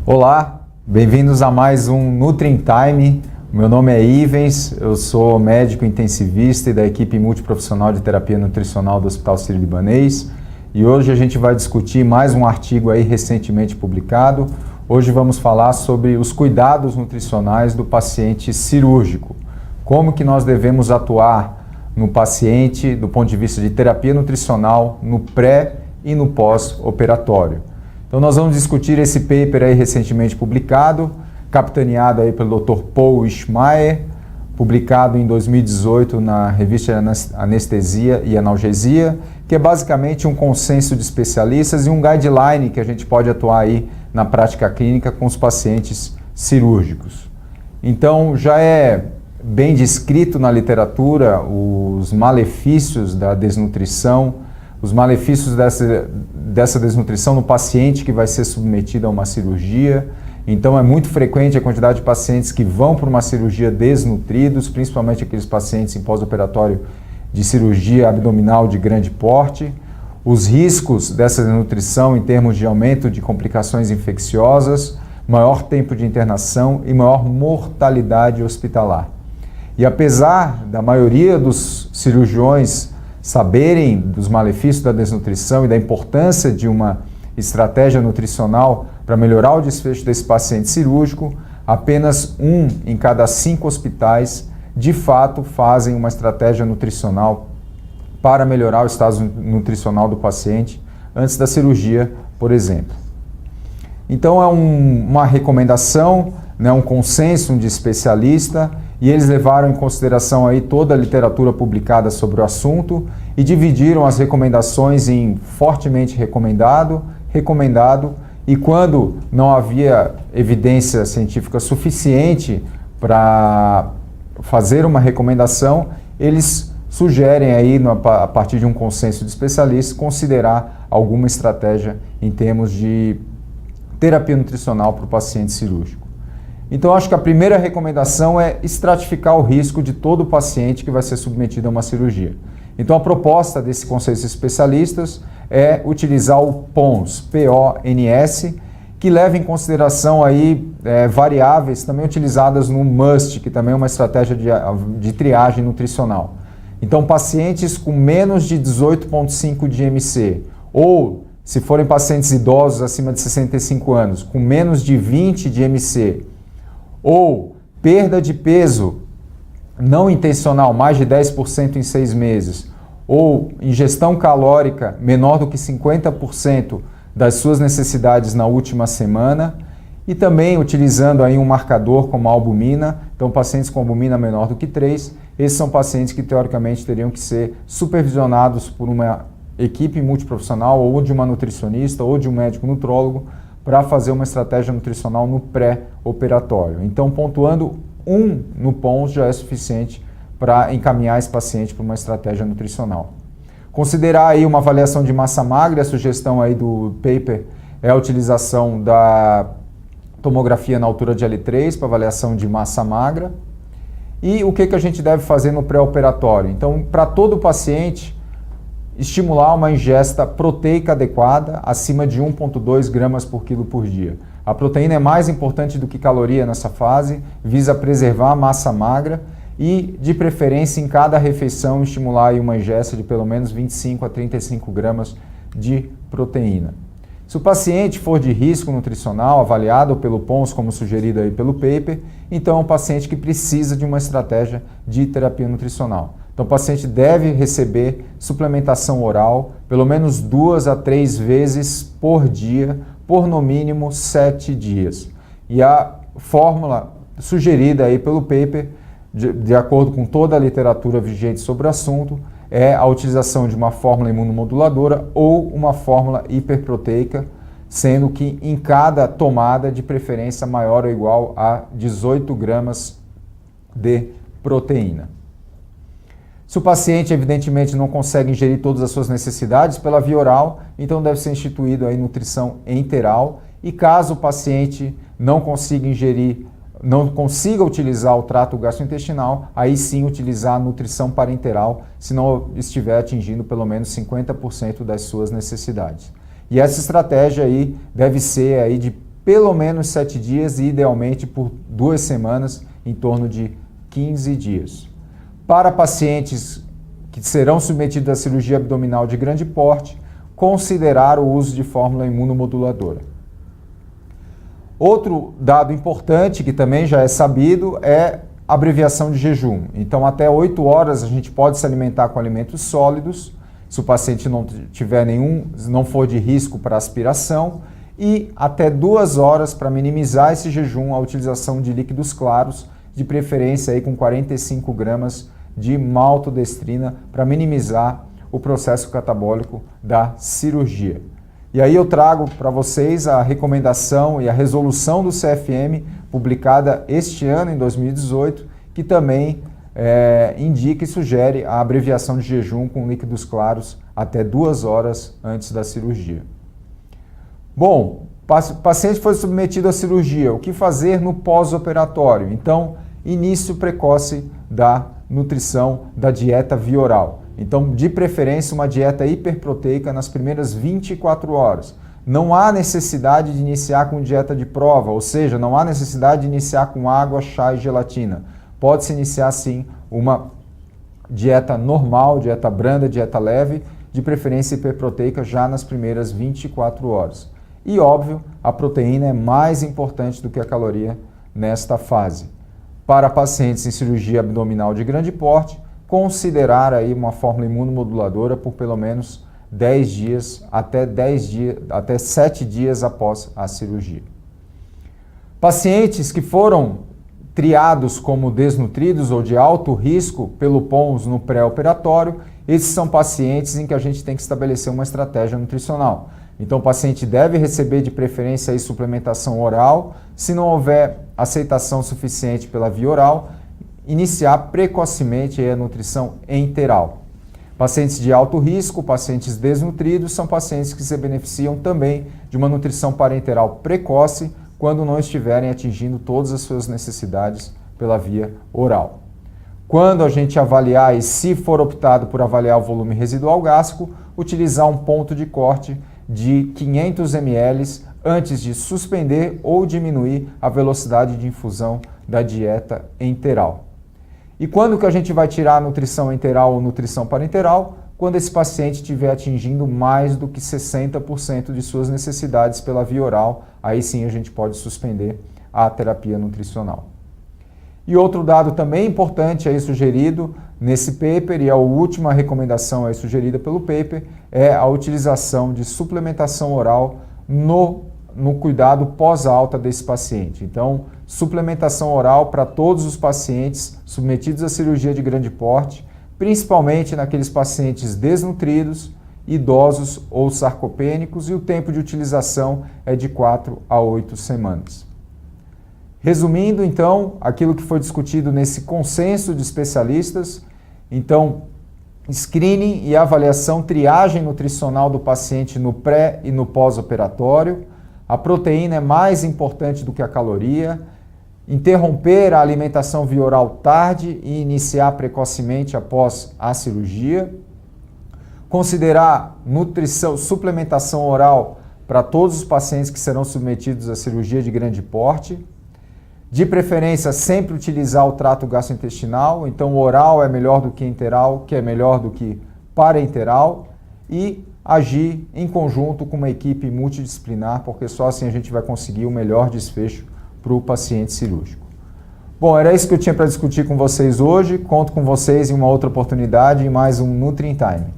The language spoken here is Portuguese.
Olá, bem-vindos a mais um Nutri Time. Meu nome é Ivens, eu sou médico intensivista e da equipe multiprofissional de terapia nutricional do Hospital Sírio-Libanês. E hoje a gente vai discutir mais um artigo aí recentemente publicado. Hoje vamos falar sobre os cuidados nutricionais do paciente cirúrgico. Como que nós devemos atuar no paciente do ponto de vista de terapia nutricional no pré e no pós-operatório. Então nós vamos discutir esse paper aí recentemente publicado, capitaneado aí pelo Dr. Paul Ishmael, publicado em 2018 na revista Anestesia e Analgesia, que é basicamente um consenso de especialistas e um guideline que a gente pode atuar aí na prática clínica com os pacientes cirúrgicos. Então já é bem descrito na literatura os malefícios da desnutrição, os malefícios dessa desnutrição no paciente que vai ser submetido a uma cirurgia. Então é muito frequente a quantidade de pacientes que vão para uma cirurgia desnutridos, principalmente aqueles pacientes em pós-operatório de cirurgia abdominal de grande porte. Os riscos dessa desnutrição em termos de aumento de complicações infecciosas, maior tempo de internação e maior mortalidade hospitalar. E apesar da maioria dos cirurgiões saberem dos malefícios da desnutrição e da importância de uma estratégia nutricional para melhorar o desfecho desse paciente cirúrgico, apenas 1 em cada 5 hospitais de fato fazem uma estratégia nutricional para melhorar o estado nutricional do paciente antes da cirurgia, por exemplo. Então é uma recomendação, um consenso de especialista, e eles levaram em consideração aí toda a literatura publicada sobre o assunto e dividiram as recomendações em fortemente recomendado, recomendado, e quando não havia evidência científica suficiente para fazer uma recomendação, eles sugerem aí, a partir de um consenso de especialistas, considerar alguma estratégia em termos de terapia nutricional para o paciente cirúrgico. Então, acho que a primeira recomendação é estratificar o risco de todo paciente que vai ser submetido a uma cirurgia. Então, a proposta desse conselho de especialistas é utilizar o PONS, P-O-N-S, que leva em consideração aí variáveis também utilizadas no MUST, que também é uma estratégia de triagem nutricional. Então, pacientes com menos de 18,5 de IMC, ou se forem pacientes idosos acima de 65 anos, com menos de 20 de IMC, ou perda de peso não intencional, mais de 10% em 6 meses, ou ingestão calórica menor do que 50% das suas necessidades na última semana, e também utilizando aí um marcador como a albumina. Então, pacientes com albumina menor do que 3, esses são pacientes que teoricamente teriam que ser supervisionados por uma equipe multiprofissional, ou de uma nutricionista, ou de um médico nutrólogo, para fazer uma estratégia nutricional no pré-operatório. Então, pontuando 1 no PONS já é suficiente para encaminhar esse paciente para uma estratégia nutricional. Considerar aí uma avaliação de massa magra, a sugestão aí do paper é a utilização da tomografia na altura de L3 para avaliação de massa magra. E o que a gente deve fazer no pré-operatório? Então, para todo paciente, estimular uma ingesta proteica adequada acima de 1,2 gramas por quilo por dia. A proteína é mais importante do que caloria nessa fase, visa preservar a massa magra e, de preferência, em cada refeição, estimular uma ingesta de pelo menos 25 a 35 gramas de proteína. Se o paciente for de risco nutricional, avaliado pelo PONS, como sugerido aí pelo paper, então é um paciente que precisa de uma estratégia de terapia nutricional. Então, o paciente deve receber suplementação oral pelo menos 2 a 3 vezes por dia, por no mínimo 7 dias. E a fórmula sugerida aí pelo paper, de acordo com toda a literatura vigente sobre o assunto, é a utilização de uma fórmula imunomoduladora ou uma fórmula hiperproteica, sendo que em cada tomada, de preferência maior ou igual a 18 gramas de proteína. Se o paciente, evidentemente, não consegue ingerir todas as suas necessidades pela via oral, então deve ser instituído aí nutrição enteral. E caso o paciente não consiga ingerir, não consiga utilizar o trato gastrointestinal, aí sim utilizar a nutrição parenteral, se não estiver atingindo pelo menos 50% das suas necessidades. E essa estratégia aí deve ser aí de pelo menos 7 dias e idealmente por 2 semanas, em torno de 15 dias. Para pacientes que serão submetidos à cirurgia abdominal de grande porte, considerar o uso de fórmula imunomoduladora. Outro dado importante, que também já é sabido, é a abreviação de jejum. Então, até 8 horas a gente pode se alimentar com alimentos sólidos, se o paciente não tiver não for de risco para aspiração, e até 2 horas para minimizar esse jejum, a utilização de líquidos claros, de preferência aí com 45 gramas de maltodestrina para minimizar o processo catabólico da cirurgia. E aí eu trago para vocês a recomendação e a resolução do CFM, publicada este ano, em 2018, que também indica e sugere a abreviação de jejum com líquidos claros até 2 horas antes da cirurgia. Bom, o paciente foi submetido à cirurgia, o que fazer no pós-operatório? Então, início precoce da nutrição da dieta via oral. Então, de preferência, uma dieta hiperproteica nas primeiras 24 horas. Não há necessidade de iniciar com dieta de prova, ou seja, não há necessidade de iniciar com água, chá e gelatina. Pode-se iniciar, sim, uma dieta normal, dieta branda, dieta leve, de preferência hiperproteica já nas primeiras 24 horas. E, óbvio, a proteína é mais importante do que a caloria nesta fase. Para pacientes em cirurgia abdominal de grande porte, considerar aí uma fórmula imunomoduladora por pelo menos 10 dias, até 7 dias após a cirurgia. Pacientes que foram triados como desnutridos ou de alto risco pelo PONS no pré-operatório, esses são pacientes em que a gente tem que estabelecer uma estratégia nutricional. Então, o paciente deve receber de preferência aí suplementação oral. Se não houver aceitação suficiente pela via oral, iniciar precocemente a nutrição enteral. Pacientes de alto risco, pacientes desnutridos, são pacientes que se beneficiam também de uma nutrição parenteral precoce quando não estiverem atingindo todas as suas necessidades pela via oral. Quando a gente avaliar, e se for optado por avaliar o volume residual gástrico, utilizar um ponto de corte de 500 ml antes de suspender ou diminuir a velocidade de infusão da dieta enteral. E quando que a gente vai tirar a nutrição enteral ou nutrição parenteral? Quando esse paciente estiver atingindo mais do que 60% de suas necessidades pela via oral, aí sim a gente pode suspender a terapia nutricional. E outro dado também importante aí sugerido nesse paper, e a última recomendação aí sugerida pelo paper, é a utilização de suplementação oral no cuidado pós-alta desse paciente. Então, suplementação oral para todos os pacientes submetidos à cirurgia de grande porte, principalmente naqueles pacientes desnutridos, idosos ou sarcopênicos, e o tempo de utilização é de 4 a 8 semanas. Resumindo, então, aquilo que foi discutido nesse consenso de especialistas, então, screening e avaliação, triagem nutricional do paciente no pré e no pós-operatório. A proteína é mais importante do que a caloria. Interromper a alimentação via oral tarde e iniciar precocemente após a cirurgia. Considerar nutrição, suplementação oral para todos os pacientes que serão submetidos à cirurgia de grande porte. De preferência, sempre utilizar o trato gastrointestinal, então o oral é melhor do que enteral, que é melhor do que parenteral, e agir em conjunto com uma equipe multidisciplinar, porque só assim a gente vai conseguir o melhor desfecho para o paciente cirúrgico. Bom, era isso que eu tinha para discutir com vocês hoje. Conto com vocês em uma outra oportunidade, em mais um Nutri in Time.